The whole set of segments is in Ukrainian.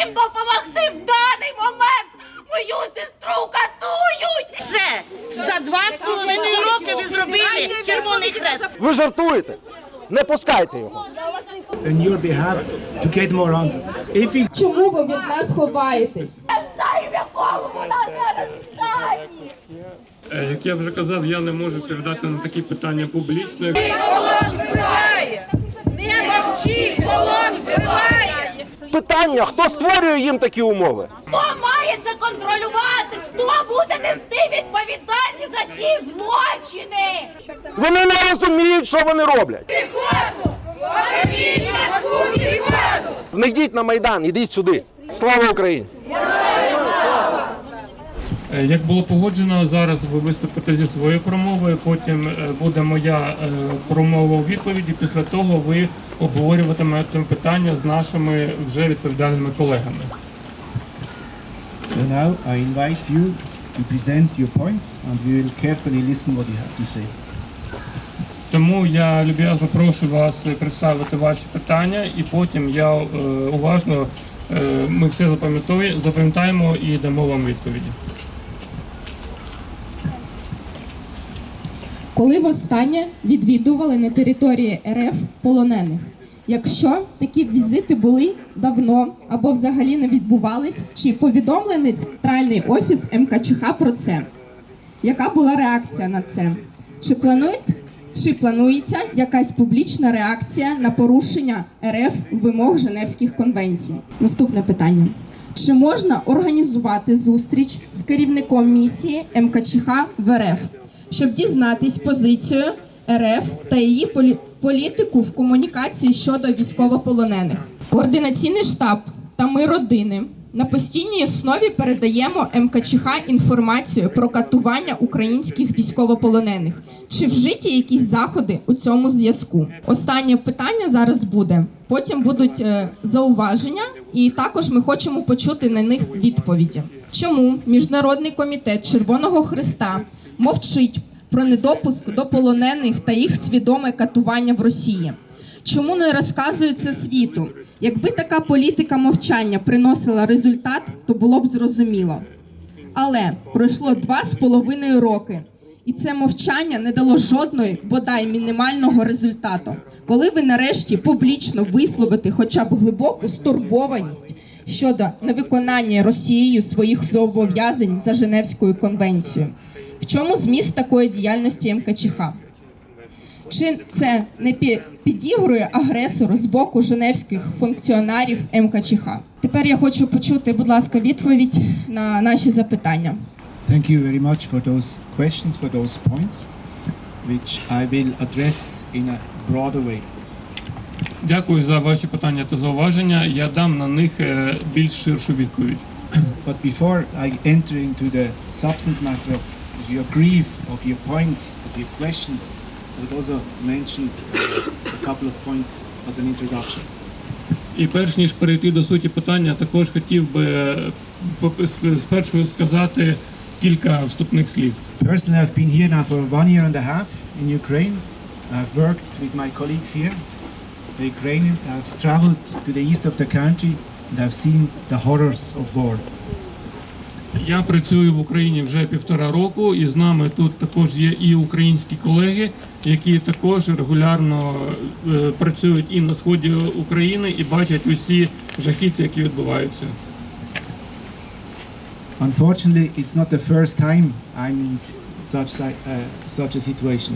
їм допомогти в даний момент. Мою сестру катують! Все, за 2,5 роки ви зробили Червоний Хрест. Ви жартуєте? Не пускайте його. On your behalf to get more answers. If we Чому ви від нас ховаєтесь? Я знаю, в якому вона зараз стані. Як я вже казав, я не можу відповідати на такі питання публічно. Полон вбиває! Не мовчи, полон вбиває! Питання, хто створює їм такі умови? Хто має це контролювати? Хто буде нести відповідальність за ці злочини? Вони не розуміють, що вони роблять. Не йдіть на Майдан, йдіть сюди. Слава Україні! Як було погоджено, зараз ви виступите зі своєю промовою, потім буде моя промова у відповіді. Після того ви обговорюватимете питання з нашими вже відповідальними колегами. so now I invite you to present your points and we will carefully listen what you have to say. Тому я люб'язно прошу вас представити ваші питання, і потім я уважно, ми все запам'ятаємо і дамо вам відповіді. Коли востаннє відвідували на території РФ полонених? Якщо такі візити були давно або взагалі не відбувались, чи повідомлений центральний офіс МКЧХ про це? Яка була реакція на це? Чи планується якась публічна реакція на порушення РФ вимог Женевських конвенцій? Наступне питання. Чи можна організувати зустріч з керівником місії МКЧХ в РФ, щоб дізнатись позицію РФ та її політику в комунікації щодо військовополонених? Координаційний штаб та ми родини на постійній основі передаємо МКЧХ інформацію про катування українських військовополонених. Чи вжиті якісь заходи у цьому зв'язку? Останнє питання зараз буде. Потім будуть зауваження, і також ми хочемо почути на них відповіді. Чому Міжнародний комітет Червоного Хреста мовчить про недопуск до полонених та їх свідоме катування в Росії? Чому не розказують це світу? Якби така політика мовчання приносила результат, то було б зрозуміло. Але пройшло 2,5 роки, і це мовчання не дало жодної, бодай мінімального результату. Коли ви нарешті публічно висловите хоча б глибоку стурбованість щодо невиконання Росією своїх зобов'язань за Женевською конвенцією? В чому зміст такої діяльності МКЧХ? Чи це не підігрує агресору з боку женевських функціонерів МКЧХ? Тепер я хочу почути, будь ласка, відповідь на наші запитання. Thank you very much for those questions, for those points, which I will address in a broader way. Дякую за ваші питання та зауваження. Я дам на них більш ширшу відповідь. But before I enter into the substance matter of your grief, of your points, of your questions, I would also mention a couple of points as an introduction. І перш ніж перейти до суті питання, також хотів би спершу сказати кілька вступних слів. Personally, I've been here now for 1 year and a half in Ukraine. I've worked with my colleagues here, the Ukrainians. I've traveled to the east of the country and I've seen the horrors of war. Я працюю в Україні вже 1,5 року, і з нами тут також є і українські колеги, які також регулярно працюють і на сході України, і бачать усі жахіття, які відбуваються. Unfortunately, it's not the first time I'm in such a situation.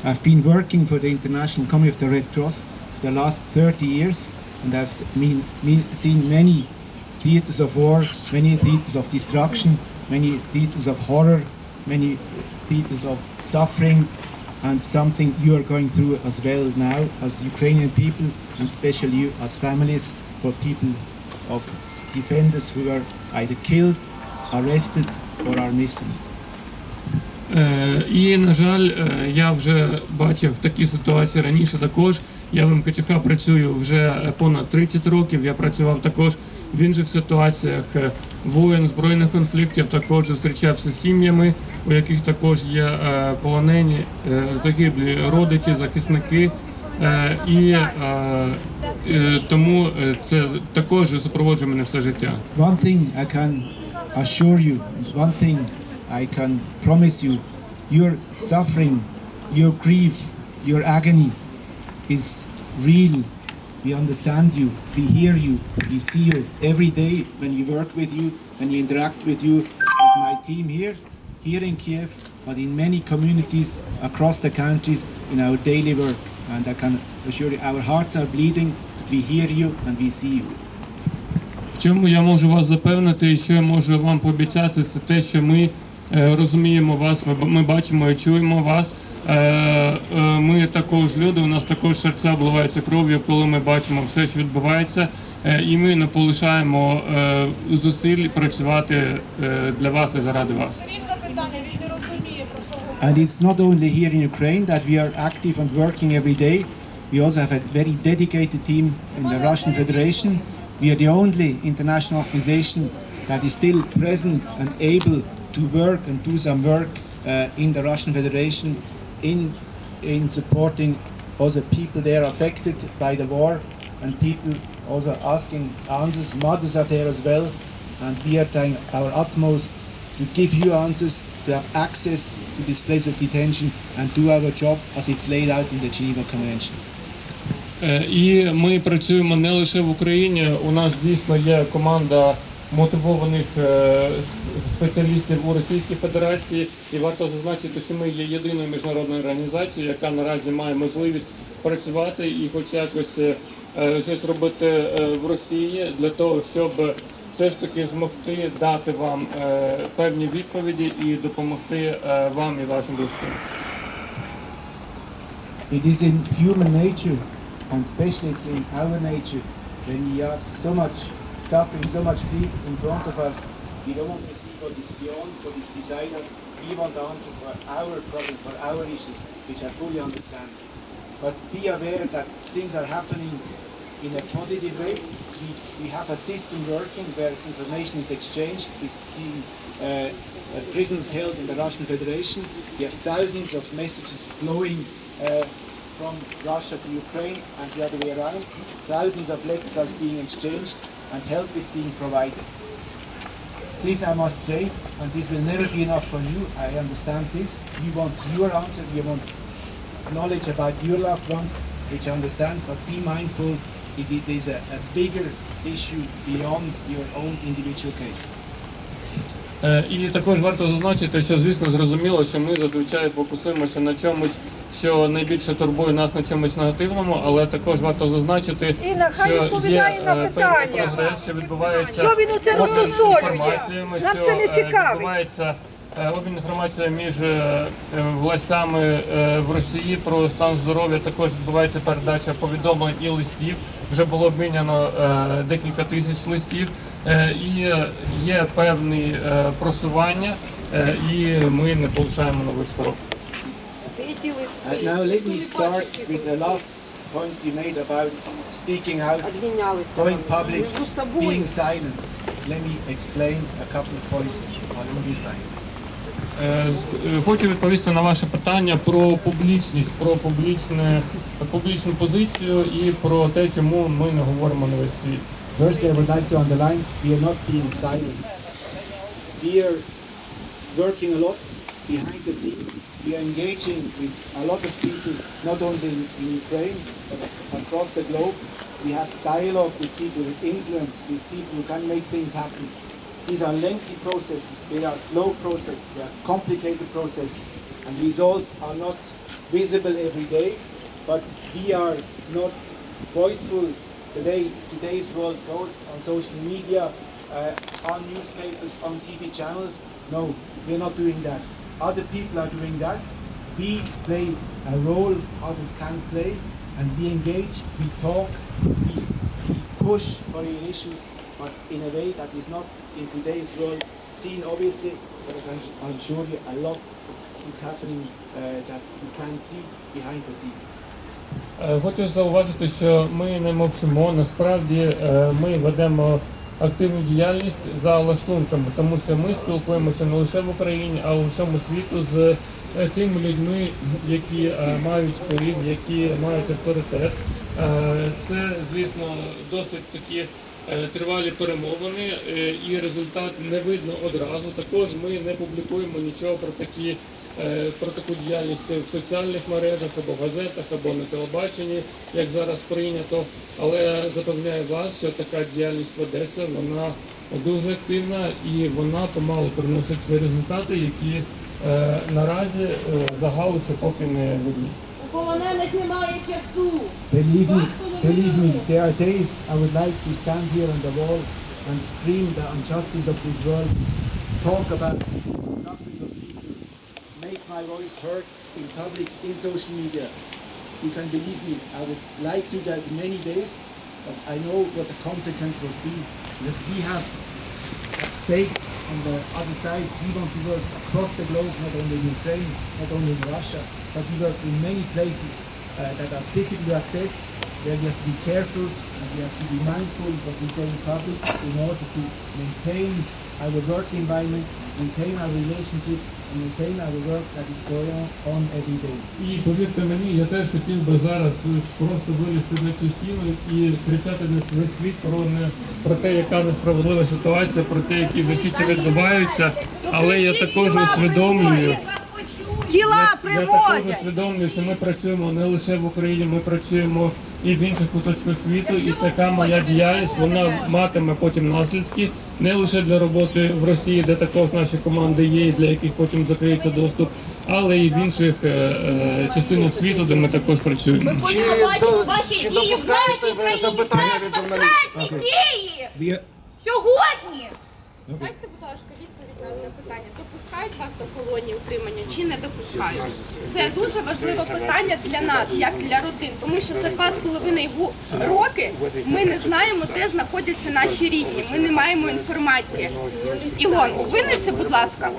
I've been working for the International Committee of the Red Cross for the last 30 years, and I've seen many theaters of war, many theaters of destruction, many theaters of horror, many theaters of suffering, and something you are going through as well now as Ukrainian people, and especially you as families for people of defenders who are either killed, arrested or are missing. І, на жаль, я вже бачив такі ситуації раніше також. Я в МКЧХ працюю вже понад 30 років, я працював також в інших ситуаціях воєн, збройних конфліктів, також зустрічався з сім'ями, у яких також є полонені, загиблі родичі, захисники. Тому це також супроводжує мене все життя. One thing I can assure you, one thing I can promise you, your suffering, your grief, your agony is real. We understand you, we hear you, we see you every day when we work with you, when we interact with you, with my team here in Kiev, but in many communities across the countries in our daily work. And I can assure you, our hearts are bleeding, we hear you and we see you. В чому я можу вас запевнити, і що я можу вам пообіцяти, це те, що ми розуміємо вас, ми бачимо і чуємо вас. Ми також люди, у нас також серця обливаються кров'ю, коли ми бачимо все, що відбувається, і ми не полишаємо зусиль працювати для вас і заради вас. And it's not only here in Ukraine that we are active and working every day. We also have a very dedicated team in the Russian Federation. We are the only international organization that is still present and able to work and do some work in the Russian Federation in supporting also people there affected by the war and people also asking answers. Mothers are there as well, and we are trying our utmost to give you answers, to have access to this place of detention and do our job as it's laid out in the Geneva Convention. І ми працюємо не лише в Україні. У нас дійсно є команда мотивованих спеціалістів у Російській Федерації. І варто зазначити, що ми є єдиною міжнародною організацією, яка наразі має можливість працювати і хоч якось щось робити в Росії для того, щоб все ж таки змогти дати вам певні відповіді і допомогти вам і вашим близьким. It is in human nature, and especially it's in our nature, when we have so much suffering, so much grief in front of us, we don't want to see what is beyond, what is beside us. We want to answer for our problem, for our issues, which I fully understand. But be aware that things are happening in a positive way. We have a system working where information is exchanged between prisons held in the Russian Federation. We have thousands of messages flowing from Russia to Ukraine and the other way around. Thousands of letters are being exchanged and help is being provided. This I must say, and this will never be enough for you. I understand this. You want your answer, you want knowledge about your loved ones, which I understand, but be mindful it is a bigger issue beyond your own individual case. І також варто зазначити, що, звісно, зрозуміло, що ми зазвичай фокусуємося на чомусь, що найбільше турбує нас, на чомусь негативному, але також варто зазначити, що є певний прогрес, що відбувається обмін інформаціями, що відбувається обмін інформацією між властями в Росії про стан здоров'я, також відбувається передача повідомлень і листів. Вже було обміняно декілька тисяч листів, і є певні просування, і ми не полишаємо нових спроб. Now let me start with the last point you made about speaking out, going public, being silent. Let me explain a couple of points along this line. Хочу відповісти на ваше питання про публічність, про публічну позицію і про те, чому ми не говоримо на весь світ. Firstly, I would like to underline, we are not being silent. We are working a lot behind the scene. We are engaging with a lot of people, not only in Ukraine, but across the globe. We have dialogue with people with influence, with people who can make things happen. These are lengthy processes, they are slow processes, they are complicated processes, and results are not visible every day, but we are not voiceful the way today's world goes on social media, on newspapers, on TV channels. No, we're not doing that. Other people are doing that. We play a role others can't play, and we engage, we talk, we push for real issues, but in a way that is not in today's world seen obviously, but I can assure you a lot is happening that you can't see behind the scene. Хочу зауважити, що ми не мовчимо, насправді ми ведемо активну діяльність за лаштунками, тому що ми спілкуємося не лише в Україні, а у всьому світу з тими людьми, які мають вплив, які мають авторитет. Це, звісно, досить такі тривалі перемовини, і результат не видно одразу. Також ми не публікуємо нічого про таку діяльність в соціальних мережах, або в газетах, або на телебаченні, як зараз прийнято. Але запевняю вас, що така діяльність ведеться, вона дуже активна і вона помалу приносить свої результати, які наразі загалу ще поки не видні. У полонених немає часу. Believe me, there are days I would like to stand here on the wall and scream the injustice of this world, talk about the suffering of people, make my voice heard in public, in social media. You can believe me, I would like to do that many days, but I know what the consequence would be, because we have stakes on the other side. We want to work across the globe, not only in Ukraine, not only in Russia, but we work in many places that are difficult to access, where we have to be careful and we have to be mindful of what we say in public in order to maintain our work environment, maintain our relationship, and maintain our work that is going on every day. І повірте мені, я теж хотів би зараз просто вилізти на цю стіну і кричати на весь світ про те, яка несправедлива ситуація, про те, які засідчі відбуваються, але я також усвідомлюю, Тіла я також усвідомлюю, що ми працюємо не лише в Україні, ми працюємо і в інших куточках світу, і така моя діяльність, вона матиме потім наслідки, не лише для роботи в Росії, де також наші команди є, і для яких потім закриється доступ, але і в інших частинах світу, де ми також працюємо. Ми хочемо бачити ваші дії в нашій країні, запитання від теж конкретні дії! We are, Сьогодні! Дайте, будь ласка, відповідь на одне питання. Допускають вас до колонії утримання чи не допускають? Це дуже важливе питання для нас, як для родин, тому що за 2,5 роки ми не знаємо, де знаходяться наші рідні. Ми не маємо інформації. Ілон, винеси, будь ласка.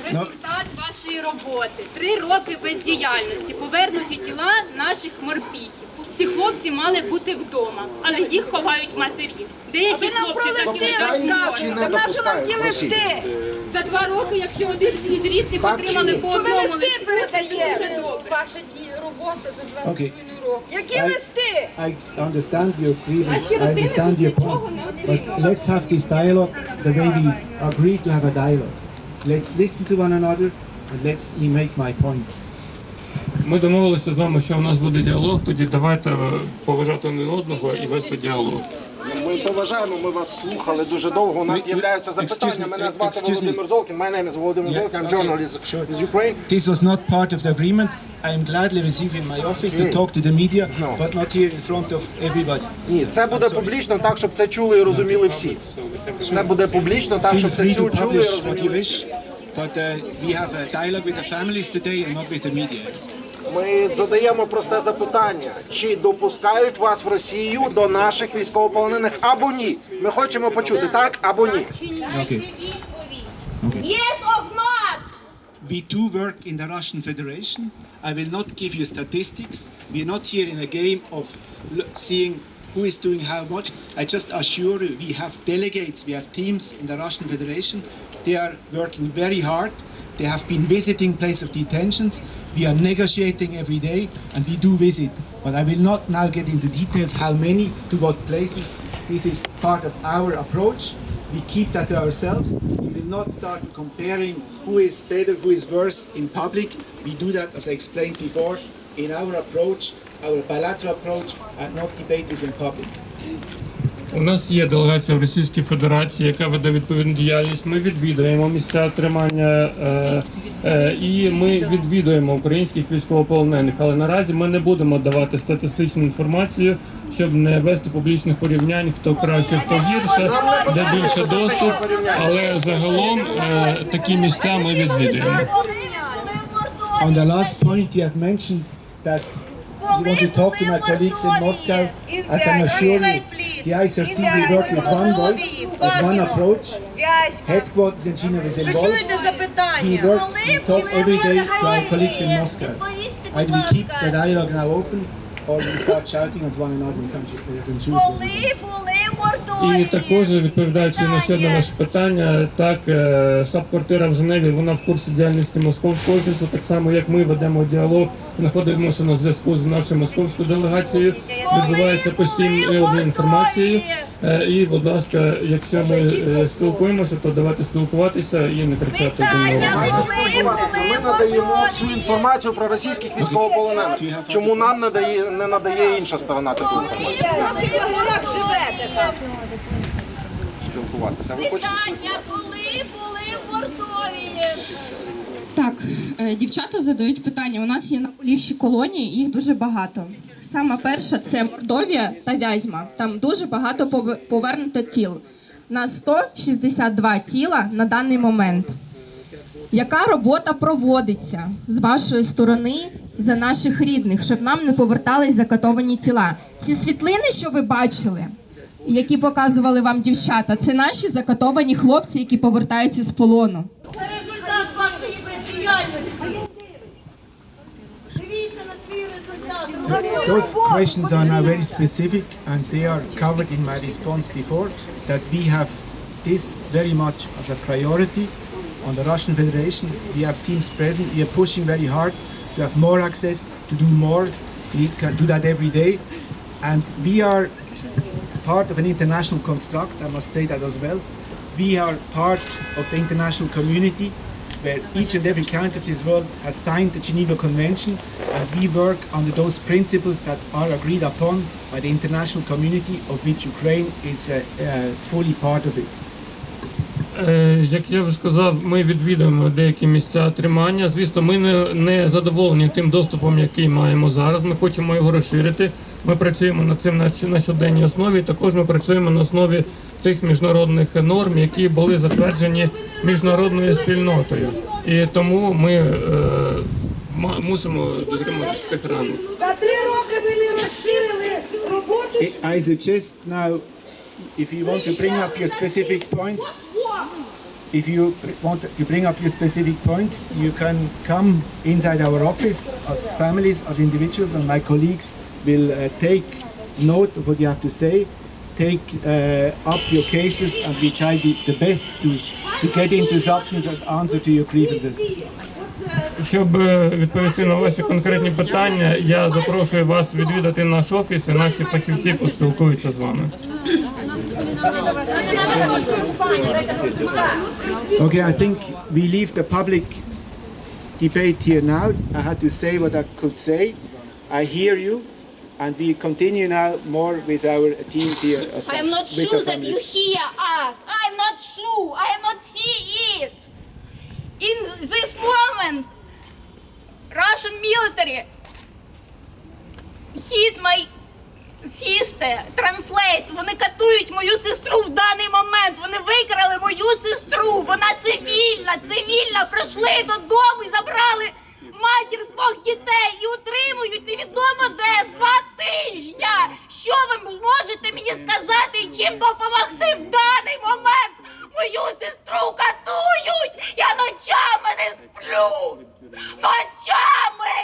Результат вашої роботи. 3 роки бездіяльності. Повернуті тіла наших морпіхів. Ці хлопці мали бути вдома, але їх ховають матері. Деякі хлопці такі розказують. Нащо нам ті листи? За 2 роки, якщо один із рідних отримали по одному листу, це дуже добре. Ваша робота за 2,5 okay. роки. Які листи? I understand your grievance, I understand your point, but let's have this dialogue the way we agreed to have a dialogue. Let's listen to one another and let's me make my points. Ми домовилися з вами, що у нас буде діалог, тоді давайте поважати один одного і вести діалог. Ми поважаємо, ми вас слухали дуже довго. У нас з'являються запитання. Мене звати Володимир Золкін. My name is Volodymyr Zolkin. I'm journalist with Ukraine. This was not part of the agreement. I am gladly receiving my office to talk to the media, but not here in front of everybody. Ні, це буде публічно так, щоб це чули і розуміли всі. Це буде публічно так, Feel щоб це free to чули і publish what you розуміли всі. wish, but we have a dialogue with the families today and not with the media. Ми задаємо просте запитання. Чи допускають вас в Росію до наших військовополонених або ні? Ми хочемо почути так або ні. Okay. Yes or not? We do work in the Russian Federation. I will not give you statistics. We are not here in a game of seeing who is doing how much. I just assure you, we have delegates, we have teams in the Russian Federation. They are working very hard. They have been visiting place of detentions. We are negotiating every day and we do visit. But I will not now get into details how many, to what places. This is part of our approach. We keep that to ourselves. We will not start comparing who is better, who is worse in public. We do that, as I explained before, in our approach, our bilateral approach, and not debate this in public. У нас є делегація в Російській Федерації, яка веде відповідну діяльність. Ми відвідуємо місця тримання і ми відвідуємо українських військовополонених. Але наразі ми не будемо давати статистичну інформацію, щоб не вести публічних порівнянь, хто краще, хто гірше, де більше доступ. Але загалом такі місця ми відвідуємо. On the last point, you have mentioned that you want to talk to my colleagues in Moscow. I can assure you, the ICRC will work with one voice, with one approach. Headquarters in Geneva is involved. We talk every day to our colleagues in Moscow. I will keep the dialogue now open, or we start shouting at one another. We can choose. Коли були І також, відповідаючи на ще одне ваше питання, так, штаб-квартира в Женеві, вона в курсі діяльності московського офісу, так само як ми ведемо діалог, знаходимося на зв'язку з нашою московською делегацією, відбувається постійний обмін інформацією. І, будь ласка, якщо ми спілкуємося, то давайте спілкуватися і не кричати один на одного. Ми надаємо всю інформацію про російських військовополонених. Чому нам не надає інша сторона таку інформацію? Спілкуватися. Ви хочете спілкуватися? Коли були в Мордовії? Так, дівчата задають питання. У нас є наболівші колонії, їх дуже багато. Сама перша – це Мордовія та Вязьма. Там дуже багато повернуто тіл. На 162 тіла на даний момент. Яка робота проводиться з вашої сторони за наших рідних, щоб нам не повертались закатовані тіла? Ці світлини, що ви бачили, які показували вам дівчата, це наші закатовані хлопці, які повертаються з полону. Це результат вашої бездіяльності. Дивіться на свій результат. Those questions are now very specific and they are covered in my response before, that we have this very much as a priority on the Russian Federation. We have teams present, we are pushing very hard to have more access, to do more. We can do that every day. And we are part of an international construct, I must say that as well. We are part of the international community where each and every country of this world has signed the Geneva Convention, and we work under those principles that are agreed upon by the international community, of which Ukraine is fully part of it. Як я вже сказав, ми відвідуємо деякі місця тримання. Звісно, ми не задоволені тим доступом, який маємо зараз. Ми хочемо його розширити. Ми працюємо над цим на щоденній основі. Також ми працюємо на основі тих міжнародних норм, які були затверджені міжнародною спільнотою. І тому ми мусимо дотримуватися цих рамок. За 3 роки ви не розширили роботу. I suggest now, if you want to bring up your specific points, you can come inside our office as families, as individuals, and my colleagues will take note of what you have to say, take up your cases, and we try the best to get into substance and answer to your grievances. Щоб відповісти на ваші конкретні питання, я запрошую вас відвідати наш офіс, і наші фахівці поспілкуються з вами. Okay, I think we leave the public debate here now. I had to say what I could say. I hear you, and we continue now more with our teams here. I'm not with sure the that you families. hear us. I'm not sure. I am not see it. In this moment, Russian military hit my sister. Translate. Вони катують мою сестру в даний момент. Вони викрали мою сестру. Вона цивільна. Прийшли додому і забрали матір 2 дітей і утримують невідомо де 2 тижня. Що ви можете мені сказати і чим допомогти в даний момент? Мою сестру катують. Я ночами не сплю. Ночами!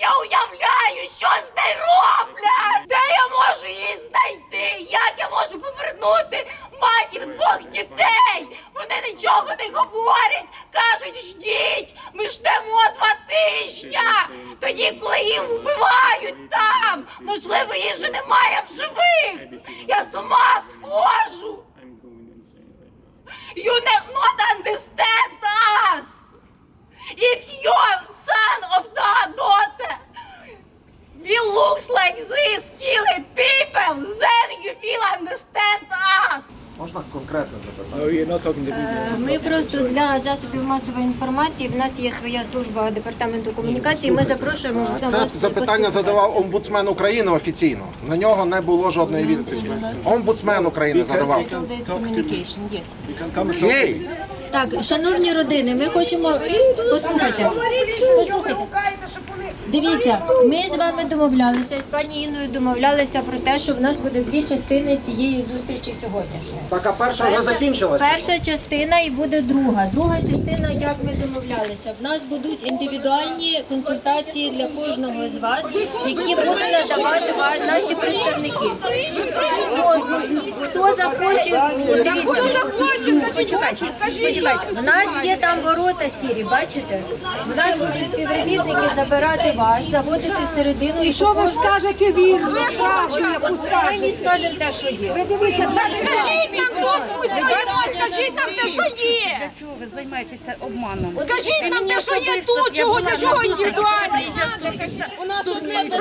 Я уявляю, що з нею роблять! Де я можу її знайти? Як я можу повернути матір 2 дітей? Вони нічого не говорять, кажуть, ждіть, ми ждемо 2 тижня. Тоді, коли їх вбивають там, можливо, їх вже немає в живих. Я з ума схожу. You not understand us. If your son or daughter will looks like this, killing people, then you will understand us. Можна конкретно запитати? No, you're not talking to people. Ми просто для засобів масової інформації, в нас є своя служба департаменту комунікації, ми запрошуємо вас. Це запитання задавав омбудсмен України офіційно. На нього не було жодної відповіді. Омбудсмен України задавав. Communication, yes. Окей. Так, шановні родини, ми хочемо... Послухайте. Дивіться, ми з вами домовлялися, з пані Інною домовлялися про те, що в нас буде дві частини цієї зустрічі сьогоднішньої. Так, а перша вже закінчилася. Перша частина і буде друга. Друга частина, як ми домовлялися, в нас будуть індивідуальні консультації для кожного з вас, які будуть надавати наші представники. Хто захоче, почекайте. У нас є там ворота сірі, бачите? У нас будуть співробітники забирати вас, заводити всередину. І що ви скажете вірно? Ми не скажемо те, що є. Скажіть нам те, що є. Для чого ви займаєтеся обманом? Скажіть нам те, що є тут, чого індивідуально. У нас одне питання.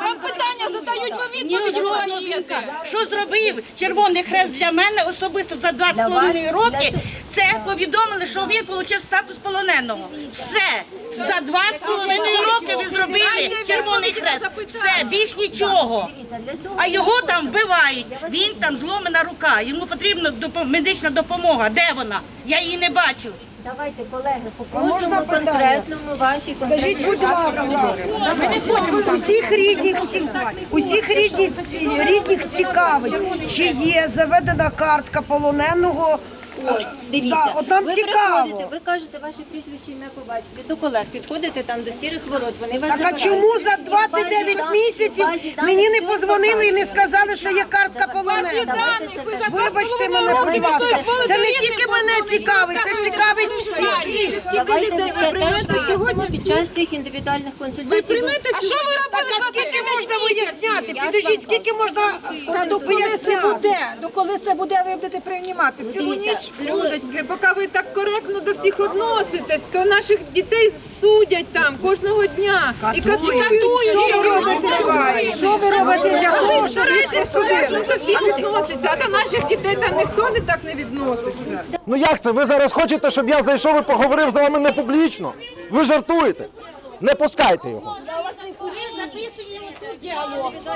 Вам питання задають, ви відповідь даєте. Що зробив Червоний Хрест для мене особисто за 2,5 роки? Це повідомили, що він отримав статус полоненого. Все. За 2,5 роки ви зробили Червоний Хрест. Все, більш нічого. А його там вбивають. Він там зломана рука. Йому потрібна медична допомога. Де вона? Я її не бачу. Давайте, колеги, по кожному конкретному вашій конкретній. Скажіть, будь ласка, усіх рідних цікавить, чи є заведена картка полоненого. Дивіться, от нам ви цікаво. приходите, ви кажете ваше прізвище, ім'я, по батькові, до колег підходите там до сірих ворот, вони вас Так а забирають. чому за 29 місяців мені не позвонили і не сказали, що є картка полоненого? Вибачте мене, будь ласка, це не тільки мене цікавить, це цікавить всіх. Давайте ми це теж вияснимо під час цих індивідуальних консультацій. Так а скільки можна виясняти? Підождіть, скільки можна виясняти? Коли це буде, ви будете приймати? Цілу ніч? Людочки, поки ви так коректно до всіх відноситесь, то наших дітей судять там кожного дня. І катують. Що ви робите для того, щоб Старайтесь коректно до всіх відноситься, а до наших дітей там ніхто не так не відноситься. Ну як це? Ви зараз хочете, щоб я зайшов і поговорив з вами не публічно? Ви жартуєте? Не пускайте його.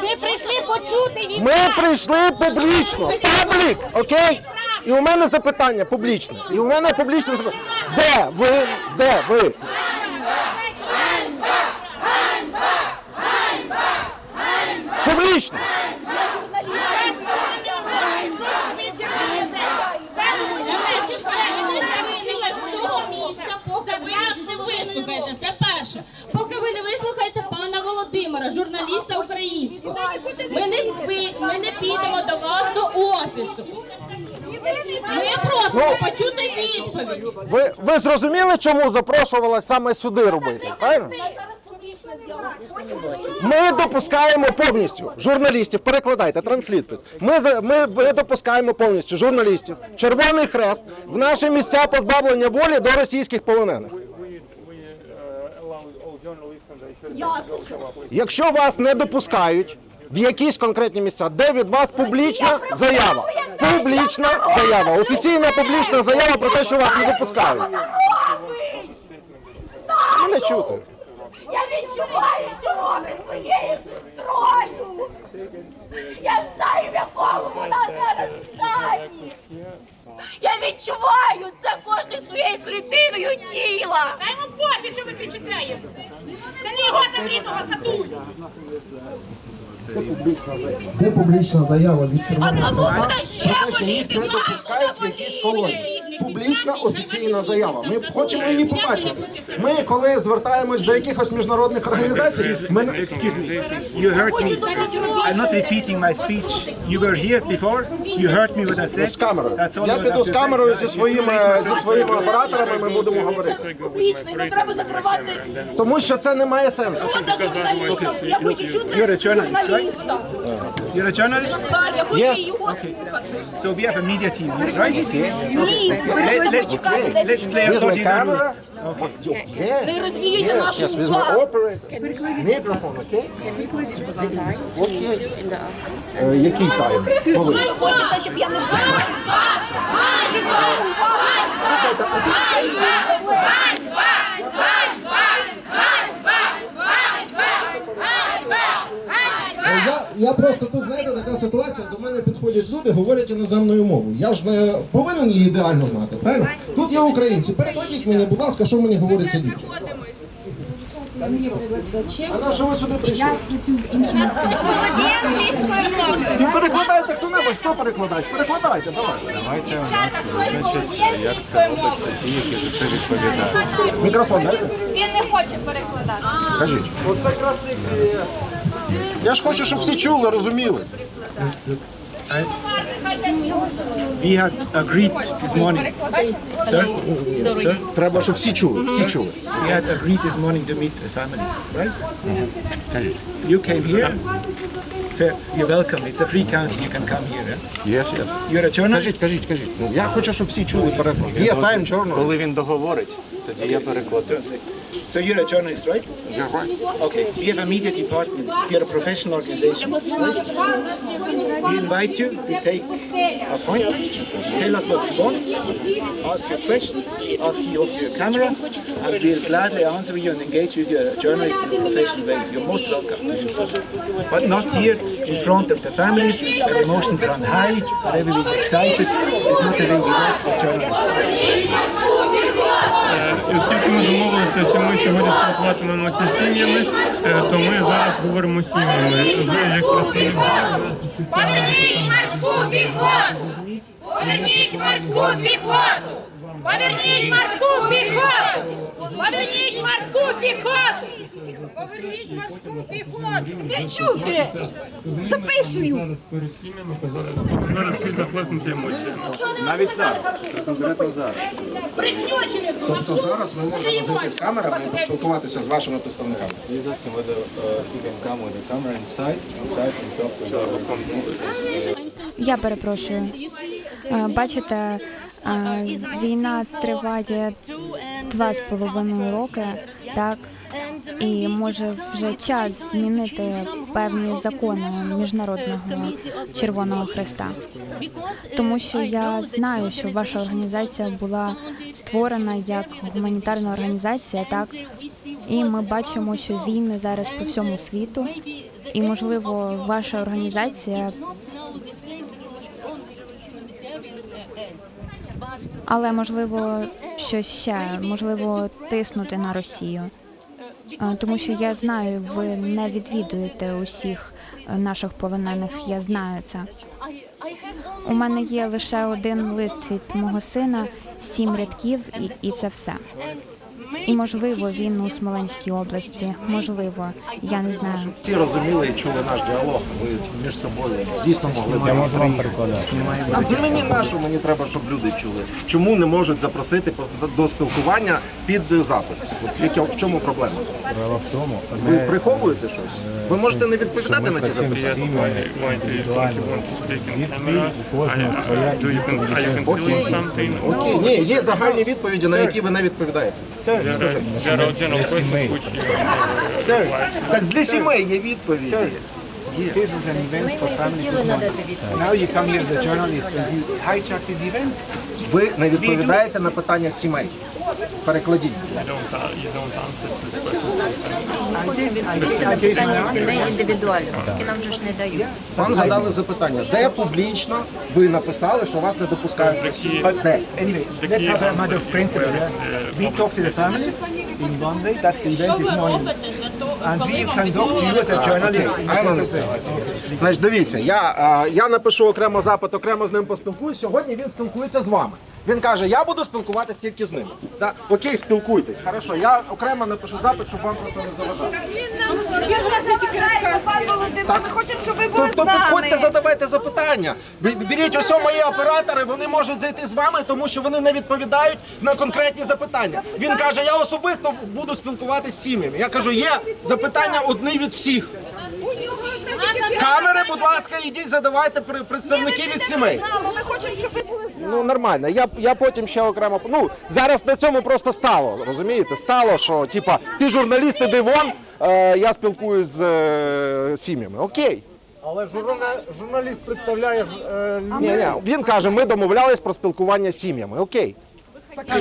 Ви прийшли почути від Ми прийшли публічно. Паблік, окей? І у мене запитання публічне. І у мене публічне запитання. Де ви? Де ви? Публічно. Поки ви нас не вислухаєте, це перше. Поки ви не вислухаєте пана Володимира, журналіста українського, ми не підемо до вас до офісу. Ми просимо почути відповідь. Ви зрозуміли, чому запрошувала саме сюди робити? Правильно? Ми допускаємо повністю журналістів, перекладайте, транслітпис. Ми допускаємо повністю журналістів, Червоний Хрест в наші місця позбавлення волі до російських полонених. Якщо вас не допускають в якісь конкретні місця, де від вас публічна заява. Публічна заява, офіційна публічна заява про те, що вас не допускають. Мене чути. Я відчуваю, що робить з моєю сестрою. Я знаю, в якому вона зараз стані. Я відчуваю це кожною своєю клітиною тіла. Та йому пофіг, що ви кричите. Це не його землі, того катують. Де публічна заява від Червоного А Хреста про те, що їх не допускають в якісь колонії? Публічна офіційна заява. Ми хочемо її побачити. Ми, коли звертаємось до якихось міжнародних організацій, ми... Excuse me, you heard me. I'm not repeating my speech. You were here before. You heard me what I said. З камерою. That's all Я I have піду to з say. камерою зі своїми операторами, ми будемо говорити. Публічний, не треба закривати Тому що це не має сенсу. рота журналістам. Я хочу чути You're a journalist, right? журналіста. You're a journalist? Так, я хочу Yes. його. So we have a media team, right? Ні, ви почекайте 10 Let's play Where's my according to the camera? rules. Okay. Ви розвіюєте нашу Yes, with my увагу. operator. Мікрофон, окей? Окей. Який тайм? Коли? Ви хочете, щоб я не бачила? Я просто, тут, знаєте, така ситуація, до мене підходять приходять люди, говорять іноземною мовою. Я ж не повинен її ідеально знати, правильно? Тут є українці. Перекладіть мені, будь ласка, що мені говорить ця дівчина. Я не є перекладачем. А на що ви сюди прийшли? Я працюю в іншому Ну перекладайте хто-небудь, хто перекладає? Перекладайте, давай. Давайте у нас визначить, як це робиться, ті, які за це відповідають. Мікрофон дайте. Він не хоче перекладати. Кажіть. Оце якраз я ж хочу, щоб всі чули, розуміли. We had agreed this morning. Sir? Sir? Треба, щоб всі чули, всі чули. We had agreed this morning to meet the families, right? You came here. Fair. You're welcome. It's a free country. You can come here. Yes, yes. You're a journalist. Кажіть. Я хочу, щоб всі чули переклад. Yes, I'm journalist. Коли він договорить, тоді я перекладу. So you're a journalist, right? You're right. Okay. We have a media department. We are a professional organization. Right? We invite you to take a point. Tell us what you want. Ask your questions. Ask your camera, and we'll gladly answer you and engage with you as a journalist in a professional way. You're most welcome. But not here in front of the families, where emotions run high, where everybody's excited. It's not the way we work with journalists. Оскільки ми домовилися, що ми сьогодні спілкуватимемося з сім'ями, то ми зараз говоримо з сім'ями. Ви як представник Поверніть морську піхоту! Поверніть морську піхоту! Поверніть морську піхоту! Поверніть морську піхоту! Поверніть морську піхоту! Не чути! Записую! Зараз перед сім'ями казали, зараз всі захлеснуті емоціями. Навіть зараз, конкретно зараз. Тобто зараз ми можемо зайти з камерами і поспілкуватися з вашими представниками. Please ask him whether he can come with the camera inside and talk with our Я перепрошую. Бачите, війна триває 2,5 роки, так? І може вже час змінити певні закони Міжнародного Червоного Хреста. Тому що я знаю, що ваша організація була створена як гуманітарна організація, так? І ми бачимо, що війни зараз по всьому світу. І, можливо, ваша організація... Але, можливо, щось ще, можливо, тиснути на Росію. Тому що я знаю, ви не відвідуєте усіх наших полонених, я знаю це. У мене є лише один лист від мого сина, 7 рядків, і це все. І, можливо, він у Смоленській області, можливо, я не знаю. Всі розуміли і чули наш діалог, ви між собою дійсно могли б. Я можу вам перекладати. А ви мені нашу, мені треба, щоб люди чули. Чому не можуть запросити до спілкування під запис? От в чому проблема? Справа в тому, Ви приховуєте щось? Ви можете не відповідати на ті запитання. Окей, ні, є загальні відповіді, на які ви не відповідаєте. Так для сімей є відповіді. This was an event for families this morning. Now you come here as a journalist and you hijack this event. Ви не відповідаєте на питання сімей. Перекладіть. Питання сімей індивідуально, тільки нам вже ж не дають. Вам задали запитання, де публічно ви написали, що вас не допускають? Де? Anyway, let's have a matter of principle. We talk to the families in one way. That's the event this morning. And we can talk to you as a journalist. Значить, дивіться, я напишу окремо запит, окремо з ним поспілкуюсь. Сьогодні він спілкується з вами. Він каже, я буду спілкуватися тільки з ним. Так? Окей, спілкуйтесь. Хорошо, я окремо напишу запит, щоб вам просто не заважати. Ми хочемо, щоб ви були з То нами. підходьте, задавайте запитання. Беріть ось мої оператори, вони можуть зайти з вами, тому що вони не відповідають на конкретні запитання. Він каже, я особисто буду спілкуватися з сім'ями. Я кажу, є запитання одні від всіх. Камери, будь ласка, ідіть, задавайте представники від сімей. Ми хочемо, щоб ви були з нами. Ну, нормально, я потім ще окремо, ну, зараз на цьому просто стало, розумієте? Стало, що, типа, ти журналіст, іди вон, я спілкуюсь з сім'ями, окей. Але журналіст представляє... Ні, він каже, ми домовлялись про спілкування з сім'ями, окей.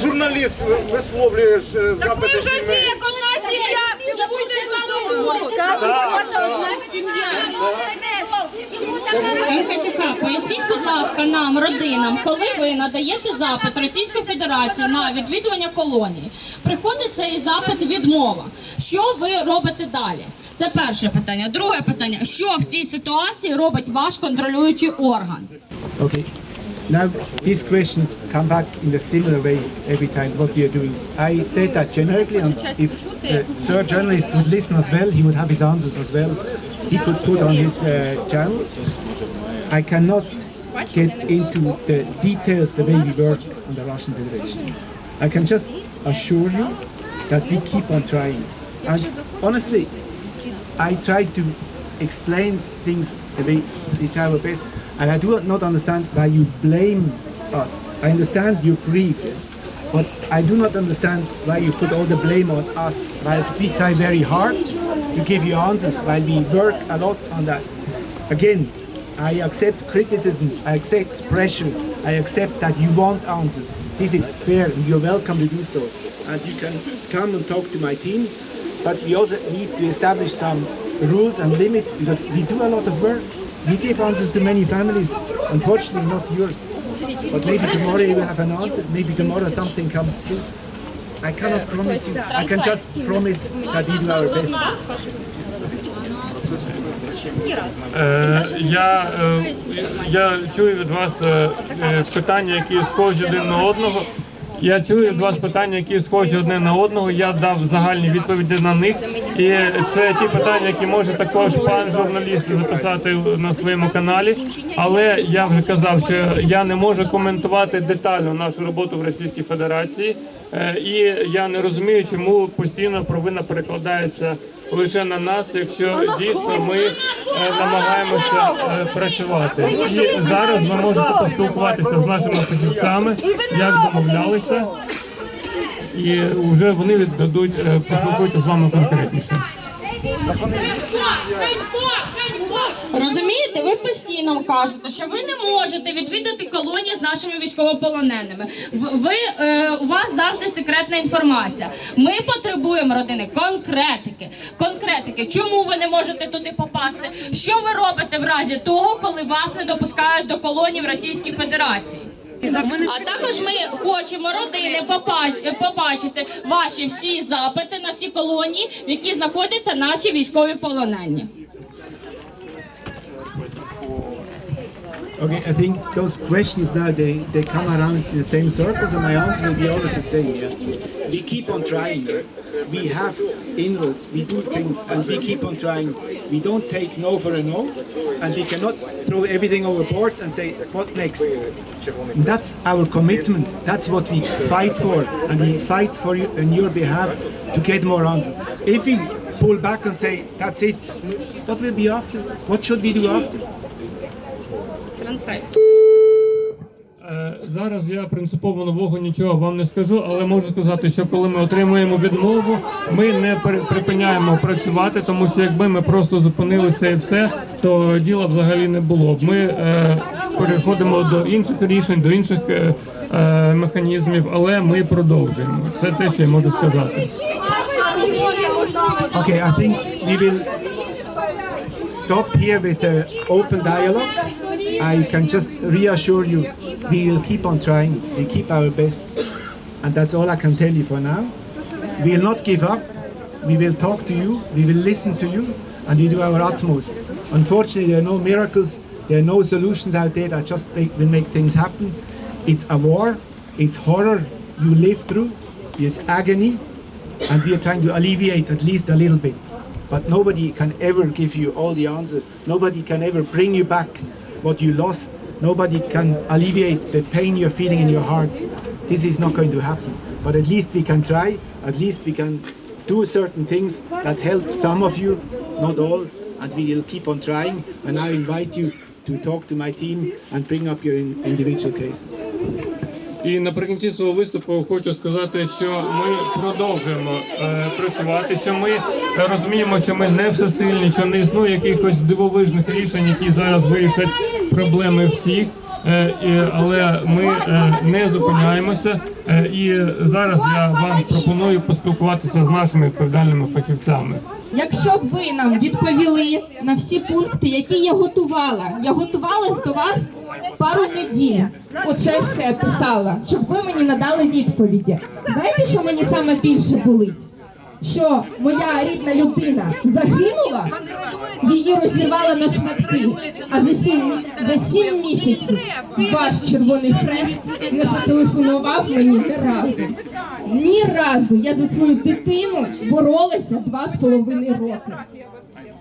Журналіст висловлює запити. Так ми вже всі як одна сім'я, спілкуйтесь з одному. Одна сім'я. МКЧК, поясніть, будь ласка, нам, родинам, коли ви надаєте запит Російської Федерації на відвідування колонії, приходить цей запит відмова. Що ви робите далі? Це перше питання. Друге питання. Що в цій ситуації робить ваш контролюючий орган? Okay. Now, these questions come back in a similar way every time what we are doing. I said that generically, and if the third journalist would listen as well, he would have his answers as well. He could put on his channel. I cannot get into the details the way we work on the Russian Federation. I can just assure you that we keep on trying. And honestly, I try to explain things the way we try our best. And I do not understand why you blame us. I understand your grief, but I do not understand why you put all the blame on us, whilst we try very hard to give you answers, while we work a lot on that. Again, I accept criticism, I accept pressure, I accept that you want answers. This is fair, and you're welcome to do so. And you can come and talk to my team, but we also need to establish some rules and limits, because we do a lot of work. We give answers to many families, unfortunately not yours. But maybe tomorrow you will have an answer, maybe tomorrow something comes through. I cannot promise you, I can just promise that we do our best. Я чую від вас питання, які схожі один на одного. Я чую від вас питання, які схожі одне на одного. Я дав загальні відповіді на них. І це ті питання, які може також пан журналіст записати на своєму каналі. Але я вже казав, що я не можу коментувати детально нашу роботу в Російській Федерації. І я не розумію, чому постійно провина перекладається лише на нас, якщо дійсно ми намагаємося працювати. І зараз ви можете поспілкуватися з нашими фахівцями, як домовлялися, і вже вони віддадуть, поспілкуються з вами конкретніше. Розумієте, ви постійно кажете, що ви не можете відвідати колонії з нашими військовополоненими. У вас завжди секретна інформація. Ми потребуємо, родини, конкретики. Чому ви не можете туди попасти? Що ви робите в разі того, коли вас не допускають до колонії в Російській Федерації? А також ми хочемо, родини, побачити ваші всі запити на всі колонії, в які знаходяться наші військові полонені. Okay, I think those questions now, they come around in the same circles, and my answer will be always the same, yeah. We keep on trying, we have inroads, we do things, and we keep on trying. We don't take no for a no, and we cannot throw everything overboard and say, what next? And that's our commitment, that's what we fight for, and we fight for you on your behalf to get more answers. If we pull back and say, that's it, what will be after? What should we do after? Зараз я принципово нового нічого вам не скажу, але можу сказати, що коли ми отримуємо відмову, ми не припиняємо працювати, тому що якби ми просто зупинилися і все, то діла взагалі не було б. Ми переходимо до інших рішень, до інших механізмів, але ми продовжуємо. Це те, що я можу сказати. Okay, I think we will stop here with the open dialogue. I can just reassure you, we will keep on trying, we keep our best, and that's all I can tell you for now. We will not give up, we will talk to you, we will listen to you, and we do our utmost. Unfortunately, there are no miracles, there are no solutions out there that just will make things happen. It's a war, it's horror you live through, it's agony, and we are trying to alleviate at least a little bit. But nobody can ever give you all the answers. Nobody can ever bring you back what you lost. Nobody can alleviate the pain you're feeling in your hearts. This is not going to happen. But at least we can try. At least we can do certain things that help some of you, not all. And we will keep on trying. And I invite you to talk to my team and bring up your individual cases. І наприкінці свого виступу хочу сказати, що ми продовжуємо працювати, що ми розуміємо, що ми не всесильні, що не існує якихось дивовижних рішень, які зараз вирішать проблеми всіх, але ми не зупиняємося. І зараз я вам пропоную поспілкуватися з нашими відповідальними фахівцями. Якщо б ви нам відповіли на всі пункти, які я готувалась до вас пару неділь. Оце все писала, щоб ви мені надали відповіді. Знаєте, що мені саме більше болить? Що моя рідна людина загинула, її розірвали на шматки, а за 7 місяців ваш Червоний Хрест не зателефонував мені ні разу. Ні разу я за свою дитину боролася 2,5 роки.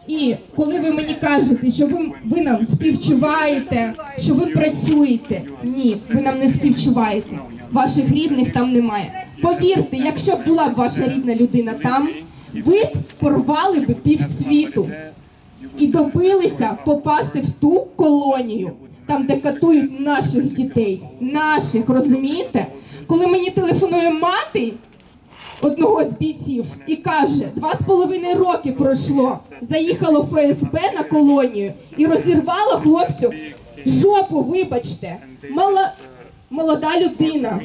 І коли ви мені кажете, що ви нам співчуваєте, що ви працюєте, ні, ви нам не співчуваєте. Ваших рідних там немає. Повірте, якщо б була б ваша рідна людина там, ви б порвали б півсвіту і добилися попасти в ту колонію, там, де катують наших дітей. Наших, розумієте? Коли мені телефонує мати одного з бійців і каже, 2,5 роки пройшло, заїхало ФСБ на колонію і розірвало хлопцю жопу, вибачте. Молода людина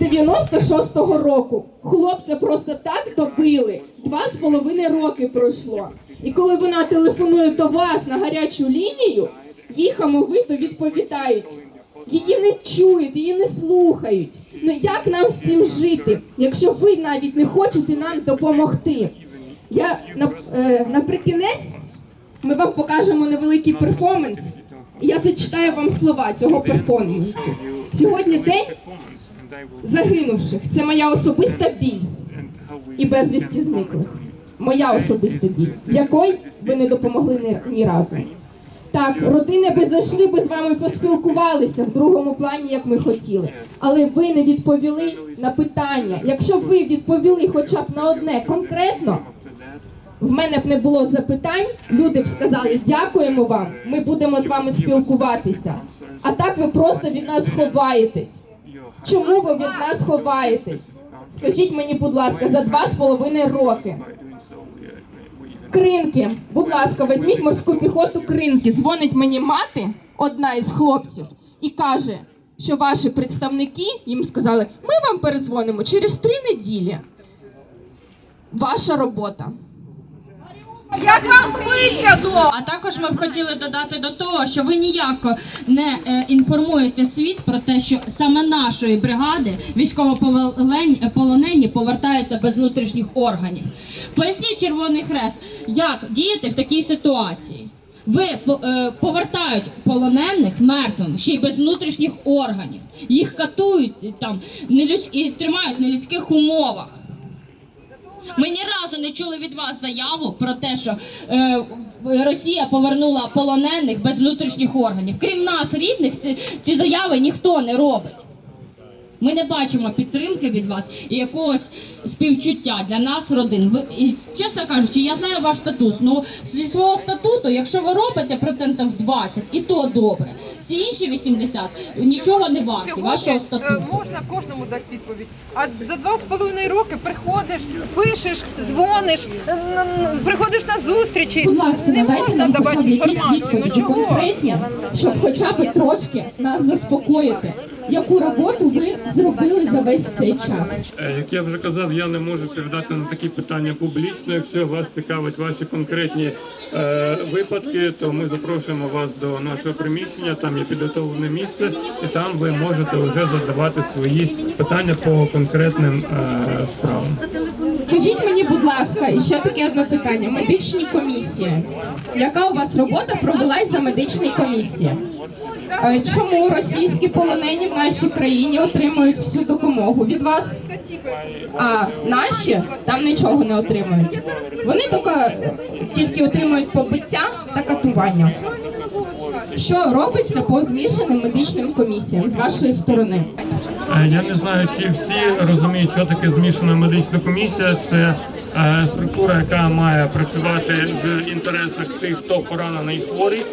96-го року. Хлопця просто так добили. 2,5 роки пройшло. І коли вона телефонує до вас на гарячу лінію, їй хамовито відповідають. Її не чують, її не слухають. Ну як нам з цим жити, якщо ви навіть не хочете нам допомогти? Наприкінець ми вам покажемо невеликий перформанс. Я зачитаю вам слова цього перформансу. Сьогодні день загинувших. Це моя особиста біль і безвісті зниклих. Моя особиста біль, в якої ви не допомогли ні разу. Так, родини би зайшли, би з вами поспілкувалися в другому плані, як ми хотіли. Але ви не відповіли на питання. Якщо б ви відповіли хоча б на одне конкретно, в мене б не було запитань, люди б сказали, дякуємо вам, ми будемо з вами спілкуватися. А так ви просто від нас ховаєтесь. Чому ви від нас ховаєтесь? Скажіть мені, будь ласка, за 2,5 роки. Кринки, будь ласка, візьміть морську піхоту Кринки. Дзвонить мені мати, одна із хлопців, і каже, що ваші представники їм сказали, ми вам передзвонимо через 3 неділі. Ваша робота. Як вам спиться вдома? А також ми б хотіли додати до того, що ви ніяко не інформуєте світ про те, що саме нашої бригади військовополонені повертаються без внутрішніх органів. Поясніть, Червоний Хрест, як діяти в такій ситуації? Ви повертають полонених мертвими, ще й без внутрішніх органів. Їх катують там і тримають в нелюдських умовах. Ми ні разу не чули від вас заяву про те, що Росія повернула полонених без внутрішніх органів. Крім нас, рідних, ці заяви ніхто не робить. Ми не бачимо підтримки від вас і якогось співчуття для нас, родин. І, чесно кажучи, я знаю ваш статус. Ну, зі свого статуту, якщо ви робите 20%, і то добре. Всі інші 80 нічого не варті, вашого статуту. Можна кожному дати відповідь. А за 2,5 роки приходиш, пишеш, дзвониш, приходиш на зустрічі. Будь ласка, не надайте можна нам хоча давати б якісь інформацію. Ну відповіді чого? конкретні, щоб хоча б трошки нас заспокоїти. Яку роботу ви зробили за весь цей час? Як я вже казав, я не можу відповідати на такі питання публічно. Якщо вас цікавить ваші конкретні випадки, то ми запрошуємо вас до нашого приміщення, там є підготовлене місце, і там ви можете вже задавати свої питання по конкретним справам. Скажіть мені, будь ласка, і ще таке одне питання. Медичні комісії. Яка у вас робота провелась за медичні комісії? Чому російські полонені в нашій країні отримують всю допомогу від вас, а наші там нічого не отримують? Вони тільки отримують побиття та катування. Що робиться по змішаним медичним комісіям з вашої сторони? Я не знаю, чи всі розуміють, що таке змішана медична комісія. Це структура, яка має працювати в інтересах тих, хто поранений і хворий.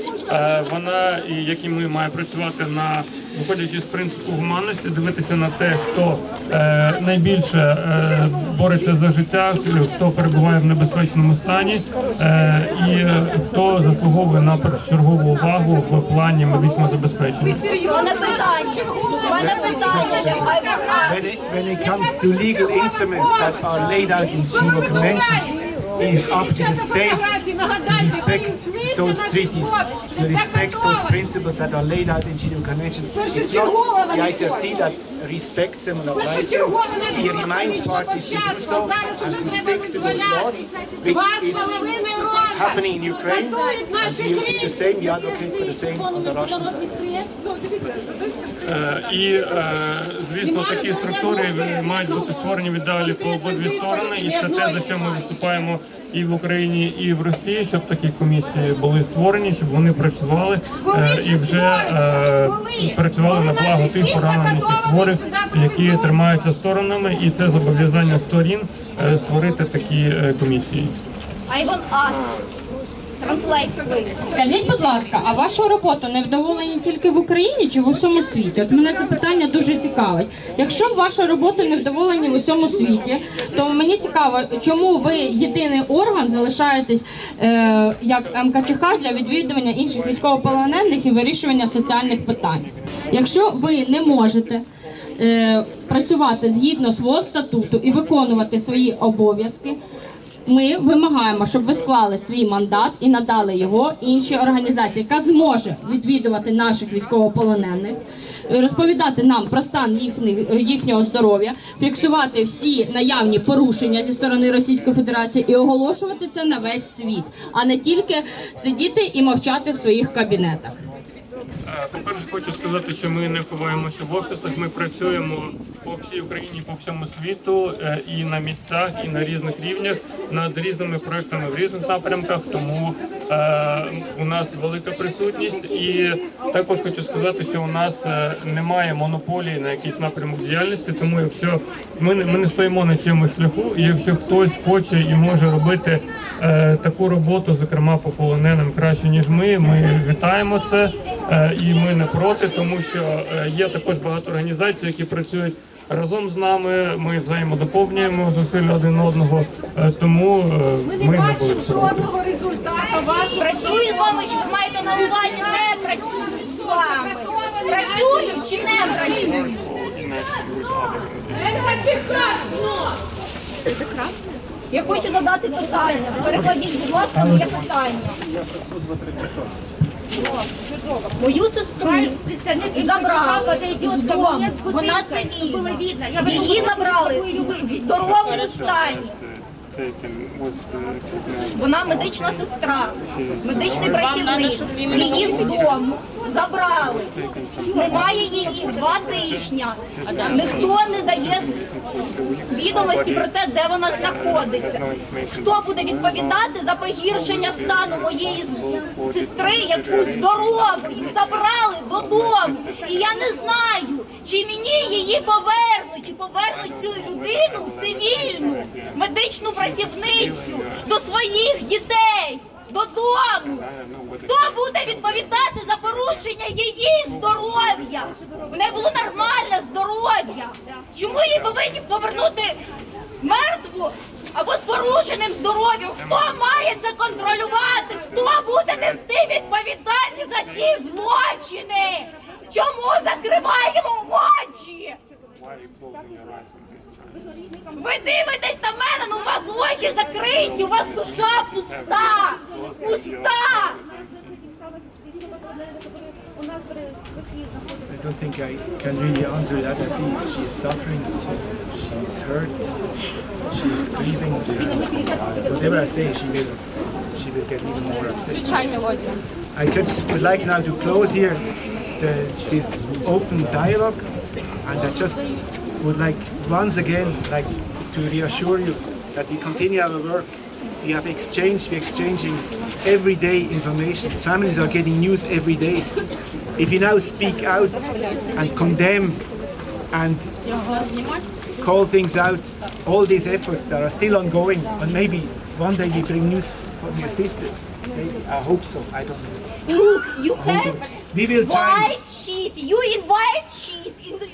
Вона, як і ми, має працювати на виходячи з принципу гуманності, дивитися на те, хто найбільше бореться за життя, хто перебуває в небезпечному стані і хто заслуговує на першочергову увагу в плані медичного забезпечення. When it comes to legal instruments that are laid out in Geneva Conventions, it is up to the states to respect those treaties, to respect those principles that are laid out in Geneva Conventions. It's not the ICRC that respects them and applies them. We remind parties to do so and to stick to those laws, which is happening in Ukraine, and we will do the same, we advocate for the same on the Russian side. І, звісно, такі структури мають бути створені в ідеалі по обидві сторони, і це те, за що ми виступаємо і в Україні, і в Росії, щоб такі комісії були створені, щоб вони працювали і вже працювали на благо тих поранених і хворих, які тримаються сторонами, і це зобов'язання сторін створити такі комісії. I want us. Translate, please. Скажіть, будь ласка, а вашу роботу невдоволені тільки в Україні чи в усьому світі? От мене це питання дуже цікавить. Якщо б вашу роботу невдоволені в усьому світі, то мені цікаво, чому ви єдиний орган залишаєтесь як МКЧХ для відвідування інших військовополонених і вирішування соціальних питань? Якщо ви не можете працювати згідно свого статуту і виконувати свої обов'язки, ми вимагаємо, щоб ви склали свій мандат і надали його іншій організації, яка зможе відвідувати наших військовополонених, розповідати нам про стан їхнього здоров'я, фіксувати всі наявні порушення зі сторони Російської Федерації і оголошувати це на весь світ, а не тільки сидіти і мовчати в своїх кабінетах. По-перше, хочу сказати, що ми не ховаємося в офісах, ми працюємо по всій Україні, по всьому світу, і на місцях, і на різних рівнях, над різними проектами в різних напрямках, тому у нас велика присутність. І також хочу сказати, що у нас немає монополії на якийсь напрямок діяльності, тому якщо ми не стоїмо на чомусь шляху, і якщо хтось хоче і може робити таку роботу, зокрема по полоненим, краще, ніж ми вітаємо це. І ми не проти, тому що є також багато організацій, які працюють разом з нами, ми взаємодоповнюємо зусилля один одного, тому ми не будемо проти. Працюю з вами, що ви маєте на увазі, не працюють з вами. Працюють чи не працюють? Я хочу задати питання. Перекладіть, будь ласка, моє питання. Мою сестру забрали з дому, вона цивільна. Її забрали в здоровому стані. Вона медична сестра, медичний працівник. Її з дому забрали. Немає її 2 тижні. Ніхто не дає відомості про те, де вона знаходиться. Хто буде відповідати за погіршення стану моєї сестри, яку здоровою забрали додому? І я не знаю, чи мені її повернуть, чи повернуть цю людину цивільну, медичну працівницю до своїх дітей, додому. Хто буде відповідати за порушення її здоров'я? У неї було нормальне здоров'я. Чому її повинні повернути мертву або з порушеним здоров'ям? Хто має це контролювати? Хто буде нести відповідальність за ці злочини? Чому закриваємо очі? Ви дивитесь на мене, ну у вас очі закриті, у вас душа пуста! Пуста! I don't think I can really answer that. I see she is suffering, she is hurt, she is grieving. Whatever I say, she will get even more upset. I would like now to close here this open dialogue, and I just would like once again to reassure you that we continue our work. We're exchanging every day information. Families are getting news every day. If we now speak out and condemn and call things out, all these efforts that are still ongoing, and maybe one day we bring news from your sister. Maybe, I hope so. I don't know. You have We will try. White sheet. You in white sheet. In the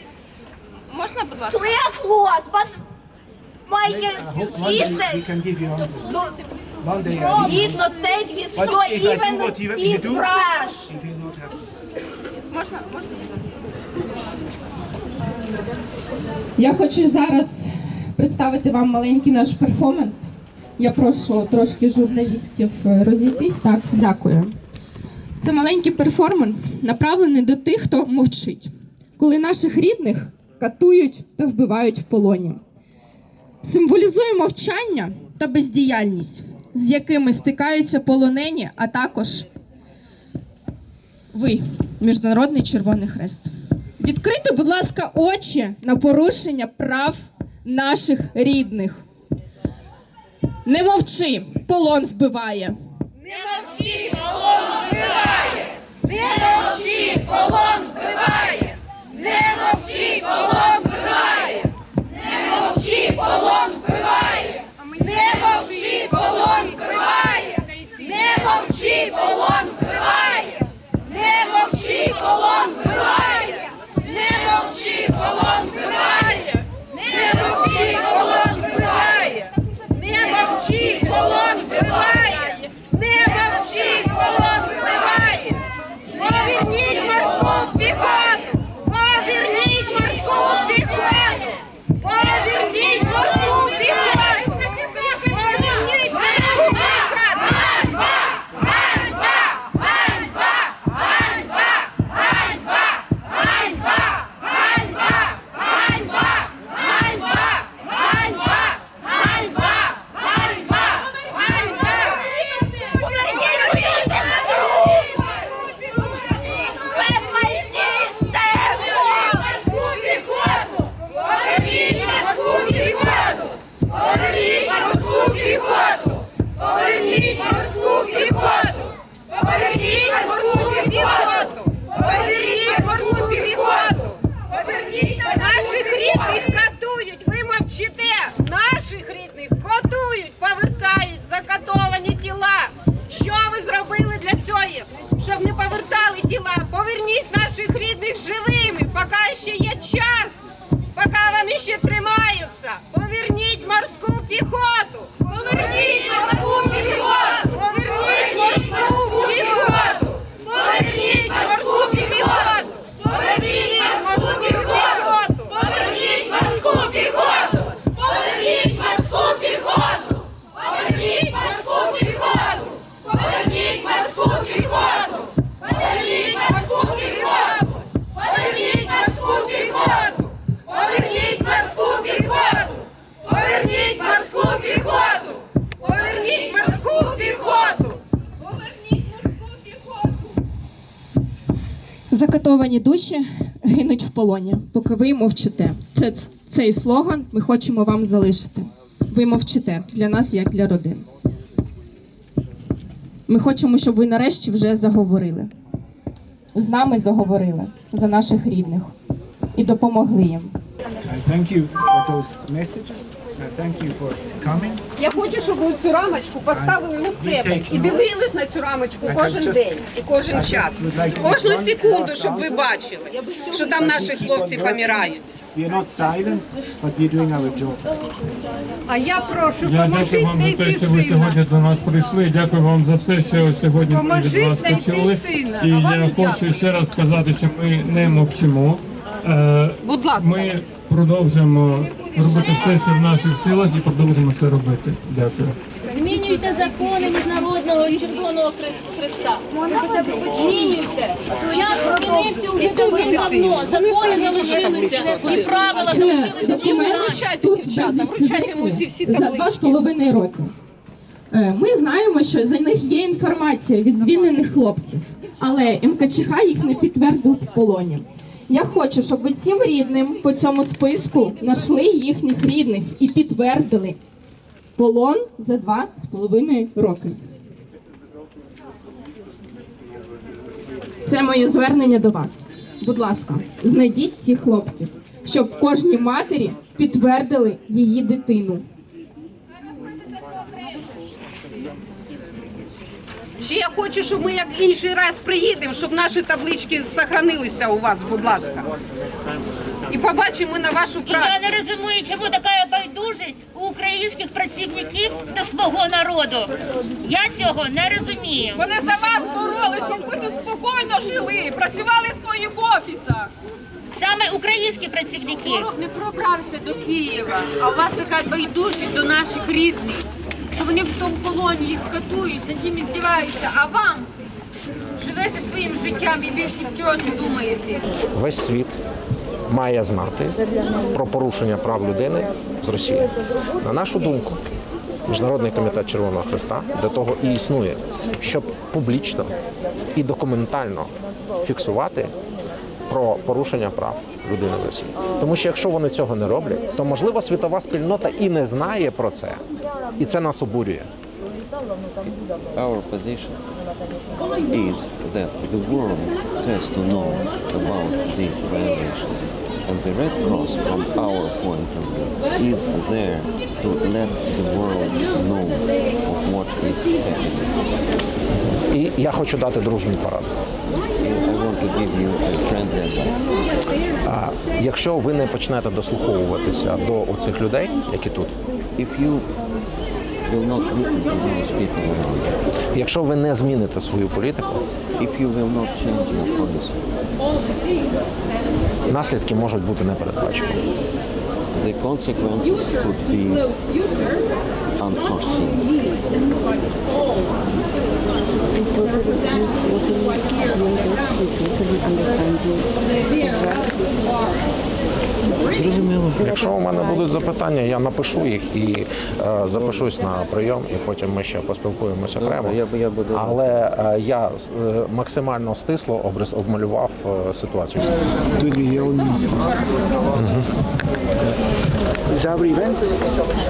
Можна, будь ласка? clear cloth. But my I hope one day sister we can give you answers. One day did not take this But straw, if I do even what you this do, brush. it will not happen. Можна, будь ласка? Я хочу зараз представити вам маленький наш перформанс. Я прошу трошки журналістів розійтись. Так, дякую. Це маленький перформанс, направлений до тих, хто мовчить, коли наших рідних катують та вбивають в полоні. Символізує мовчання та бездіяльність, з якими стикаються полонені, а також ви, Міжнародний Червоний Хрест. Відкрийте, будь ласка, очі на порушення прав наших рідних. Не мовчи, полон вбиває. Не мовчи, полон вбиває! Не мовчи, полон вбиває! Не мовчи, полон вбиває! Не мовчи, полон вбиває! Не мовчи, полон вбиває! Не мовчи, полон вбиває! Не мовчи, полон вбиває! Не мовчи, полон вбиває! Не мовчи, полон вбиває! Не мовчи, полон вбиває! Не мовчи, полон вбиває! Поверніть морську піхоту! Поверніть морську піхоту! Поверніть морську піхоту! Поверніть морську піхоту! Ганьба! Ганьба! Ганьба! Ганьба! Ганьба! Ганьба! Ганьба! Ганьба! Ганьба! Ганьба! Ганьба! Ганьба! Where's my sister? Поверніть морську піхоту! Поверніть морську піхоту! Поверніть морську піхоту! Поверніть морську піхоту! Поверніть морську піхоту! Поверніть наших рідних катують! Ви мовчите! Наших рідних катують! Повертають закатовані тіла! Що ви зробили для цього? Щоб не повертали тіла! Поверніть наших рідних живими, поки ще є час! Поки вони ще тримаються! Поверніть морську піхоту! Поверніть морську піхоту! Поверніть морську піхоту! Поверніть морську піхоту! Поверніть морську піхоту! Поверніть морську піхоту! Поверніть морську піхоту! Поверніть морську піхоту! Поверніть морську піхоту! Поверніть морську піхоту! Поверніть морську піхоту! Поверніть морську піхоту! Поверніть морську піхоту! Поверніть морську піхоту! Закатовані душі гинуть в полоні, поки ви мовчите. Цей слоган ми хочемо вам залишити. Ви мовчите для нас, як для родин. Ми хочемо, щоб ви нарешті вже заговорили. З нами заговорили за наших рідних і допомогли їм. I thank you for those messages. I thank you for coming. Я хочу, щоб ви цю рамочку поставили у себе і дивились на цю рамочку кожен день і кожен час. Кожну секунду, щоб ви бачили, що там наші хлопці помирають. We are not silent, but we are doing our job. А я прошу, Я дякую вам за те, що ви сьогодні до нас прийшли. Дякую вам за все, що сьогодні від вас почули. І я хочу ще раз сказати, що ми не мовчимо. Будь ласка. Ми продовжуємо робити все, що в наших силах, і продовжимо це робити. Дякую. Змінюйте закони Міжнародного Червоного Хреста. Змінюйте. Час змінився вже давно. Закони залишилися і правила залишилися. Тут безвісти зникли за 2,5 роки. Ми знаємо, що за них є інформація від звільнених хлопців, але МКЧХ їх не підтвердив в полоні. Я хочу, щоб ви цим рідним по цьому списку знайшли їхніх рідних і підтвердили полон за 2,5 роки. Це моє звернення до вас. Будь ласка, знайдіть цих хлопців, щоб кожній матері підтвердили її дитину. Ще я хочу, щоб ми як інший раз приїдемо, щоб наші таблички зберігалися у вас, будь ласка. І побачимо на вашу працю. Я не розумію, чому така байдужість у українських працівників до свого народу. Я цього не розумію. Вони за вас боролись, щоб ви тут спокійно жили, працювали в своїх офісах. Саме українські працівники. Ворог не пробрався до Києва, а у вас така байдужість до наших рідних, що вони в тому полоні їх катують, над ними здіваються, а вам живете своїм життям і більше нічого не думаєте. Весь світ має знати про порушення прав людини з Росії. На нашу думку, Міжнародний комітет Червоного Хреста для того і існує, щоб публічно і документально фіксувати про порушення прав людини в Росії. Тому що якщо вони цього не роблять, то, можливо, світова спільнота і не знає про це, і це нас обурює. Our position is that the world has to know about these violations. And the Red Cross, from our point of view, is there to let the world know of what is happening. І я хочу дати дружню пораду. I want to give you a friendly advice. Якщо ви не почнете дослуховуватися до оцих людей, які тут, If you will not listen to those people around you, якщо ви не зміните свою політику, if you will not change your policy, наслідки можуть бути непередбачувані. the consequences could be unforeseen. Зрозуміло. Якщо у мене будуть запитання, я напишу їх і запишусь на прийом, і потім ми ще поспілкуємося окремо. Але я максимально стисло обмалював ситуацію. Is our event?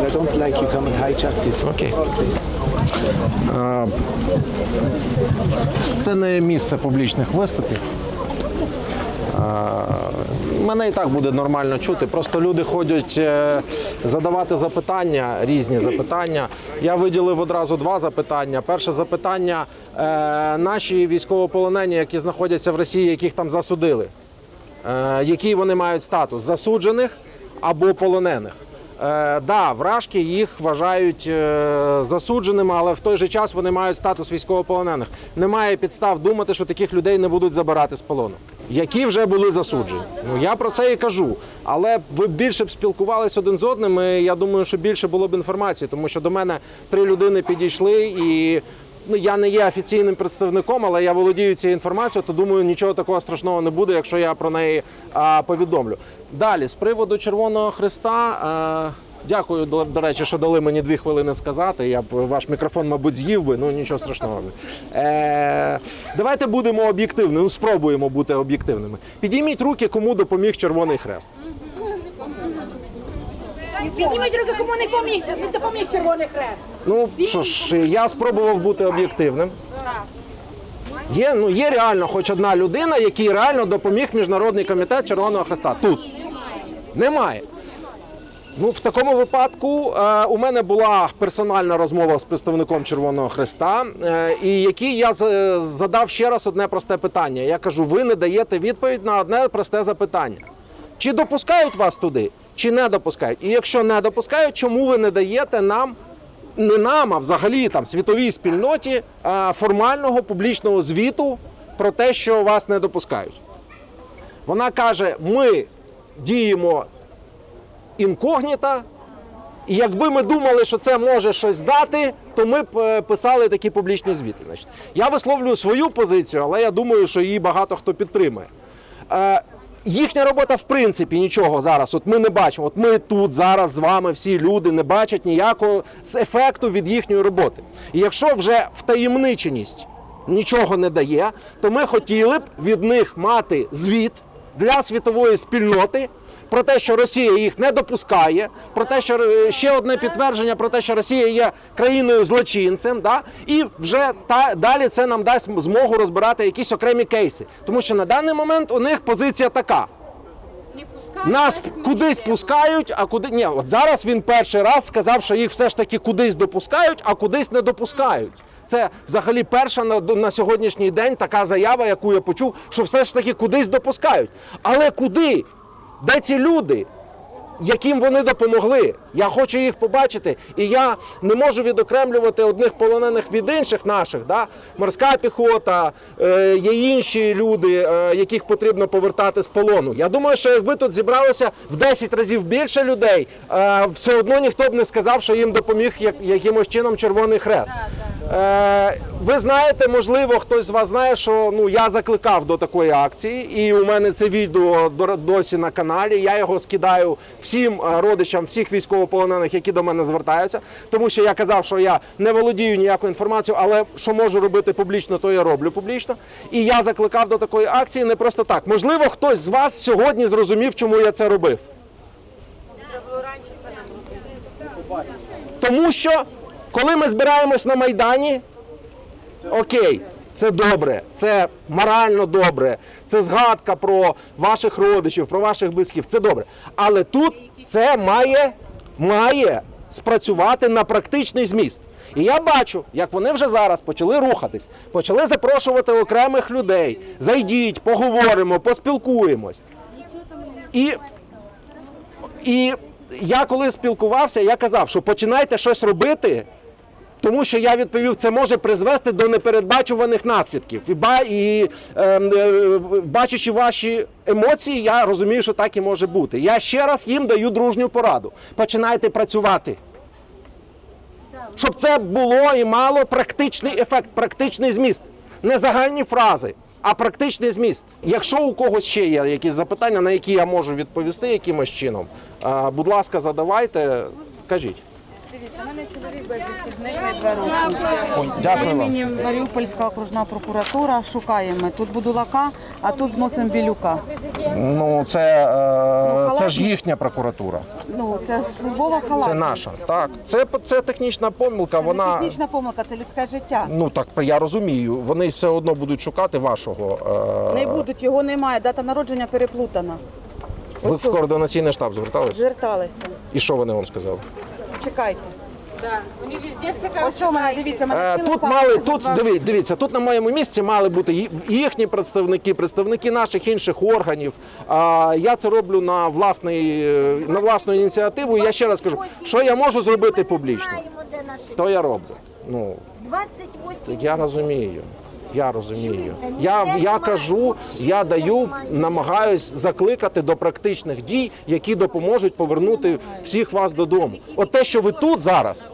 I don't like you come and hijack this. Окей. Це не місце публічних виступів. Мене і так буде нормально чути. Просто люди ходять задавати запитання, різні запитання. Я виділив одразу два запитання. Перше запитання – наші військовополонені, які знаходяться в Росії, яких там засудили. Який вони мають статус? Засуджених або полонених? Да, вражки їх вважають засудженими, але в той же час вони мають статус військовополонених. Немає підстав думати, що таких людей не будуть забирати з полону, які вже були засуджені. Ну, я про це і кажу. Але ви більше б спілкувалися один з одним, і я думаю, що більше було б інформації, тому що до мене 3 людини підійшли, і я не є офіційним представником, але я володію цією інформацією, то думаю, нічого такого страшного не буде, якщо я про неї повідомлю. Далі, з приводу Червоного Хреста, дякую, до речі, що дали мені 2 хвилини сказати, я б ваш мікрофон, мабуть, з'їв би, ну нічого страшного. Давайте будемо об'єктивними, спробуємо бути об'єктивними. Підійміть руки, кому допоміг Червоний Хрест. Підніміть руки, кому не допоміг Червоний Хрест. Ну, що ж, я спробував бути об'єктивним. Є реально хоч одна людина, якій реально допоміг Міжнародний комітет Червоного Хреста. Тут. Немає. Ну, в такому випадку у мене була персональна розмова з представником Червоного Хреста, і який я задав ще раз одне просте питання. Я кажу, ви не даєте відповідь на одне просте запитання. Чи допускають вас туди, чи не допускають? І якщо не допускають, чому ви не даєте нам, не нам, а взагалі там світовій спільноті формального публічного звіту про те, що вас не допускають? Вона каже, ми діємо інкогніто, і якби ми думали, що це може щось дати, то ми б писали такі публічні звіти. Значить, я висловлюю свою позицію, але я думаю, що її багато хто підтримує. Їхня робота, в принципі, нічого зараз, от ми не бачимо, от ми тут зараз з вами всі люди не бачать ніякого ефекту від їхньої роботи. І якщо вже втаємниченість нічого не дає, то ми хотіли б від них мати звіт для світової спільноти про те, що Росія їх не допускає, про те, що ще одне підтвердження про те, що Росія є країною-злочинцем, да? І вже далі це нам дасть змогу розбирати якісь окремі кейси. Тому що на даний момент у них позиція така. Нас кудись пускають, а куди... Ні, от зараз він перший раз сказав, що їх все ж таки кудись допускають, а кудись не допускають. Це взагалі перша на сьогоднішній день така заява, яку я почув, що все ж таки кудись допускають. Але куди? Де ці люди, яким вони допомогли? Я хочу їх побачити, і я не можу відокремлювати одних полонених від інших наших. Да? Морська піхота, є інші люди, яких потрібно повертати з полону. Я думаю, що якби тут зібралося в 10 разів більше людей, все одно ніхто б не сказав, що їм допоміг якимось чином Червоний Хрест. Ви знаєте, можливо, хтось з вас знає, що я закликав до такої акції, і у мене це відео досі на каналі. Я його скидаю всім родичам, всіх військовополонених, які до мене звертаються, тому що я казав, що я не володію ніякою інформацією, але що можу робити публічно, то я роблю публічно. І я закликав до такої акції не просто так. Можливо, хтось з вас сьогодні зрозумів, чому я це робив. Тому що, коли ми збираємось на Майдані, окей, це добре, це морально добре, це згадка про ваших родичів, про ваших близьких, це добре. Але тут це має спрацювати на практичний зміст. І я бачу, як вони вже зараз почали рухатись, почали запрошувати окремих людей. Зайдіть, поговоримо, поспілкуємось. І я коли спілкувався, я казав, що починайте щось робити, тому що я відповів, це може призвести до непередбачуваних наслідків. І бачачи ваші емоції, я розумію, що так і може бути. Я ще раз їм даю дружню пораду. Починайте працювати. Щоб це було і мало практичний ефект, практичний зміст. Не загальні фрази, а практичний зміст. Якщо у когось ще є якісь запитання, на які я можу відповісти якимось чином, будь ласка, задавайте, кажіть. Дивіться, у мене чоловік безвісти зникли 2 роки. Дякую вам. Імені Маріупольська окружна прокуратура шукаємо. Тут Будулака, а тут вносимо Білюка. Ну, це ж їхня прокуратура. Ну, це службова халатність. Це наша. Так, це технічна помилка. Це не технічна помилка, це людське життя. Ну так, я розумію. Вони все одно будуть шукати вашого. Не будуть, його немає. Дата народження переплутана. Ви в координаційний штаб зверталися? Зверталися. І що вони вам сказали? Чекайте. Вони везде все кажуть. Ось у мене, дивіться, мене дивіться, тут на моєму місці мали бути їхні представники наших інших органів. Я це роблю на власну ініціативу. І я ще раз кажу, що я можу зробити публічно, то я роблю. Ну, я розумію. Я кажу, я намагаюсь закликати до практичних дій, які допоможуть повернути всіх вас додому. От те, що ви тут зараз,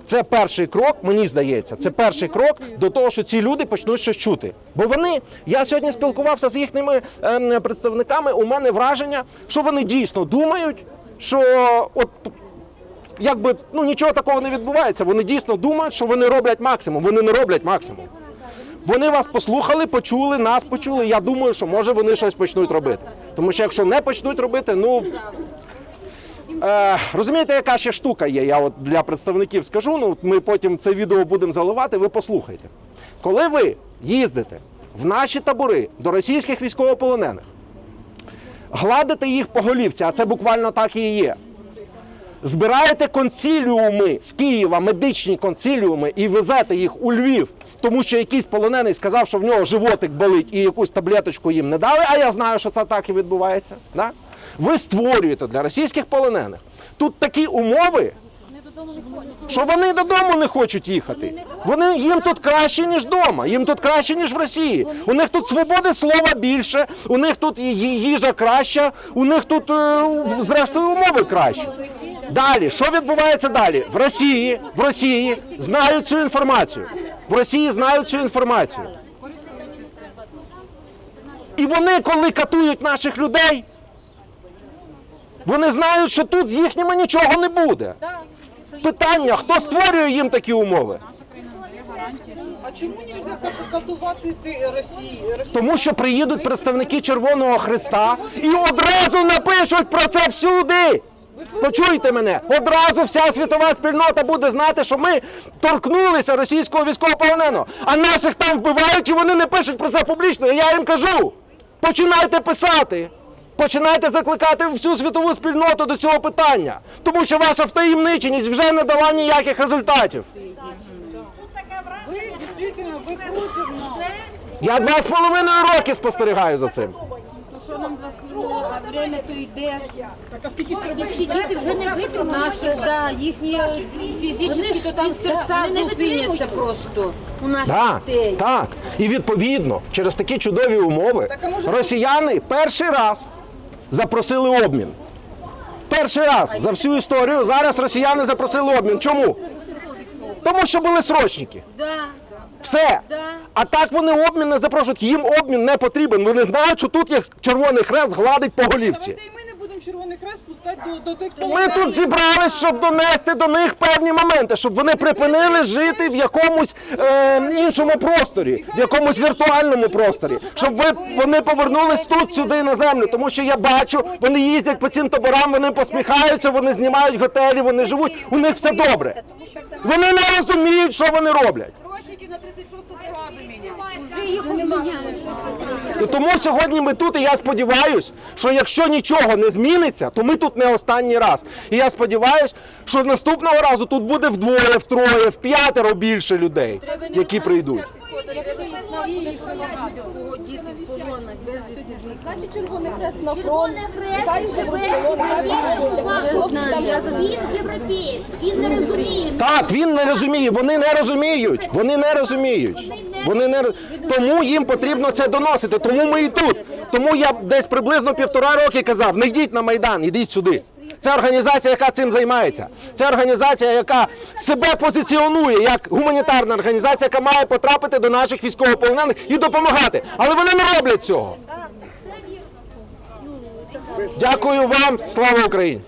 це перший крок, мені здається, це перший крок до того, що ці люди почнуть щось чути. Бо я сьогодні спілкувався з їхніми представниками, у мене враження, що вони дійсно думають, що нічого такого не відбувається. Вони дійсно думають, що вони роблять максимум. Вони не роблять максимум. Вони вас послухали, почули, нас почули. Я думаю, що може вони щось почнуть робити. Тому що якщо не почнуть робити, розумієте, яка ще штука є? Я для представників скажу, ми потім це відео будемо заливати, ви послухайте. Коли ви їздите в наші табори до російських військовополонених, гладите їх по голівці, а це буквально так і є, збираєте консиліуми з Києва, медичні консиліуми, і везете їх у Львів, тому що якийсь полонений сказав, що в нього животик болить і якусь таблеточку їм не дали, а я знаю, що це так і відбувається. Да? Ви створюєте для російських полонених тут такі умови, що вони додому не хочуть їхати. Їм тут краще, ніж вдома, їм тут краще, ніж в Росії. У них тут свободи слова більше, у них тут їжа краща, у них тут, зрештою, умови кращі. Далі, що відбувається далі? В Росії знають цю інформацію. І вони, коли катують наших людей, вони знають, що тут з їхніми нічого не буде. Питання, хто створює їм такі умови? А чому не можна катувати Росії? Тому що приїдуть представники Червоного Хреста і одразу напишуть про це всюди. Почуйте мене, одразу вся світова спільнота буде знати, що ми торкнулися російського військовополоненого, а наших там вбивають і вони не пишуть про це публічно. І я їм кажу, починайте писати, починайте закликати всю світову спільноту до цього питання, тому що ваша втаємниченість вже не дала ніяких результатів. Я 2,5 роки спостерігаю за цим. Що нам 2,5, а время то йде. Ці діти вже не витримають. Наші, да, їхні фізичні, то там серця зупиняться просто у наших Так, дітей. так. І відповідно, через такі чудові умови росіяни перший раз запросили обмін. Перший раз за всю історію зараз росіяни запросили обмін. Чому? Тому що були срочники. Да. Все. А так вони обмін не запрошують. Їм обмін не потрібен. Вони знають, що тут їх Червоний Хрест гладить по голівці. Ми не будемо Червоний Хрест пускати до тих, хто... Ми тут зібрались, щоб донести до них певні моменти, щоб вони припинили жити в якомусь іншому просторі, в якомусь віртуальному просторі, щоб вони повернулись тут, сюди, на землю. Тому що я бачу, вони їздять по цим таборам, вони посміхаються, вони знімають готелі, вони живуть, у них все добре. Вони не розуміють, що вони роблять. І тому сьогодні ми тут, і я сподіваюся, що якщо нічого не зміниться, то ми тут не останній раз. І я сподіваюся, що наступного разу тут буде вдвоє, втроє, вп'ятеро більше людей, які прийдуть. Значить, Червоний Хрест на фронт. Червоний Хрест живе він європейський, він не розуміє. Так, він не розуміє, вони не розуміють, вони не розуміють. Тому їм потрібно це доносити, тому ми і тут. Тому я десь приблизно 1,5 роки казав, не йдіть на Майдан, йдіть сюди. Це організація, яка цим займається. Це організація, яка себе позиціонує як гуманітарна організація, яка має потрапити до наших військовополонених і допомагати. Але вони не роблять цього. Дякую вам, слава Україні!